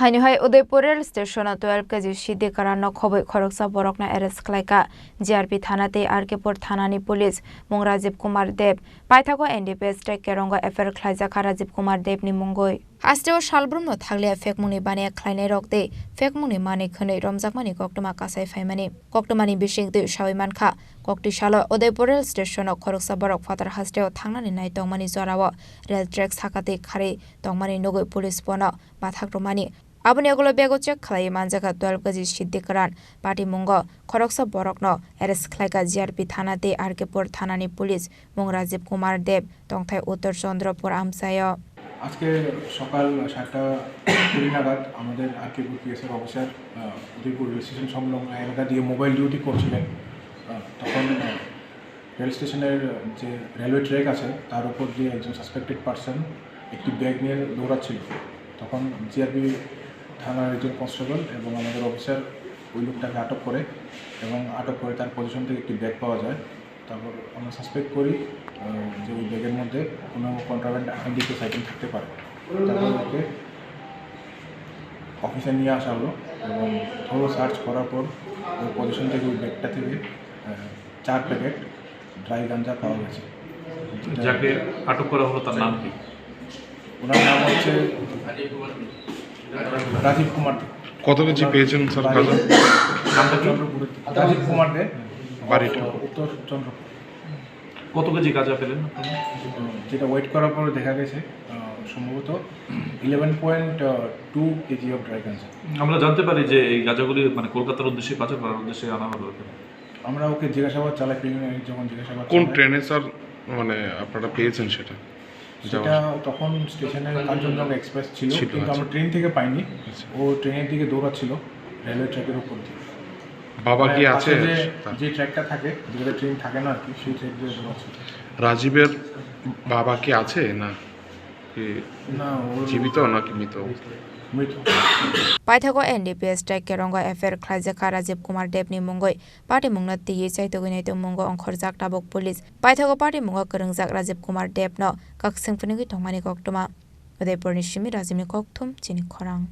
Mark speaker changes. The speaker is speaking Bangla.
Speaker 1: Hai Udaipur rail station 12 kg Siddi Karano Khobwi Khoroksa Borokno arrest Khlaikha GRP thanate Arkepur thanani police mung Rajiv Kumar Dev paithago NDPS strike kerongo affair Khlaikha Rajiv Kumar Dev ni mungoi Asteo shalbrumno thagle fekmungni bane khlainai rokde fekmungni mani khonei romjakmani koktoma kasai faimani koktomani bishing de shawimankha kokti shalo Udaipur rail station Khoroksa Borok fatar hasteo thangnani nai tongmani jorawo rail track sakate khare tongmani nogoi police bono bathakromani Aboni ogulo bego check khlai manjaka 12 kg Siddi Karan party mungo Khoroksa Borokno arrest Khlaikha GRP thanate Arkepur thanani police mung Rajiv Kumar Dev tongthai Uttar Chandrapur amsayo
Speaker 2: আজকে সকাল 7:20 নাগাদ আমাদের আরকেপুর পিএসের অফিসার উদয়পুর রেল স্টেশন সংলগ্ন এলাকা দিয়ে মোবাইল ডিউটি করছিলেন তখন রেল স্টেশনের যে রেলওয়ে ট্র্যাক আছে তার উপর দিয়ে একজন সাসপেক্টেড পারসন একটি ব্যাগ নিয়ে দৌড়াচ্ছিল তখন জিআরপি থানার একজন কনস্টেবল এবং আমাদের অফিসার ওই লোকটাকে আটক করে এবং আটক করে তার পজিশন থেকে একটি ব্যাগ পাওয়া যায় তারপর আমরা সাসপেক্ট করি যে ওই ব্যাগের মধ্যে কোনো কন্ট্রাব্যান্ড আইডেন্টিফিকেশন আইটেম থাকতে পারে তারপর ওকে অফিসে নিয়ে আসা হলো এবং থ্রো সার্চ করার পর ওই পজিশন থেকে ওই ব্যাগটা থেকে 4 প্যাকেট ড্রাই গাঞ্জা পাওয়া গেছে
Speaker 3: যাকে আটক করা হলো তার নাম কি
Speaker 2: ওনার নাম হচ্ছে রাজীব কুমার
Speaker 4: কত কেজি পেয়েছেন স্যার গাঁজা
Speaker 2: নামটা চন্দ্রপুর রাজীব কুমার দে
Speaker 4: বাড়িটা
Speaker 2: উত্তর চন্দ্রপুর
Speaker 3: কত কেজি গাঁজা পেলেন
Speaker 2: যেটা ওয়েট করার পর দেখা গেছে সম্ভবত 11.2 কেজি অফ ড্রাই গাঁজা
Speaker 3: আমরা জানতে পারি যে এই গাঁজাগুলি মানে কলকাতার উদ্দেশ্যে পাচার করার উদ্দেশ্যে আনা হলো
Speaker 2: আমরা ওকে জিজ্ঞাসাবাদ চালাই যখন জিজ্ঞাসাবাদ
Speaker 4: কোন ট্রেনে স্যার মানে আপনারা পেয়েছেন সেটা
Speaker 2: তখন স্টেশনের কাঞ্চনজঙ্ঘা এক্সপ্রেস ছিল কিন্তু আমরা ট্রেন থেকে পাইনি ও ট্রেনের দিকে দৌড়াচ্ছিল রেলওয়ে ট্র্যাকের উপর দিয়ে
Speaker 4: বাবা কি আছে
Speaker 2: যে ট্র্যাকটা থাকে যেটা ট্রেন থাকে না আর কি সেই ট্র্যাক দিয়ে দৌড়াচ্ছিল
Speaker 4: রাজীবের বাবা কি আছে না কি
Speaker 2: না
Speaker 4: জীবিত নাকি মৃত
Speaker 1: Paithago NDPS strike kerongo affair Khlaikha Rajiv Kumar Dev ni mungoi party mungna tiye chaitogini to mungo onkhorjak tabok police Paithago party mungo krengjak Rajiv Kumar Dev no kaksingpuni tongmani koktoma Udaipur ni shimi Rajiv ni kokthum Chini Khorang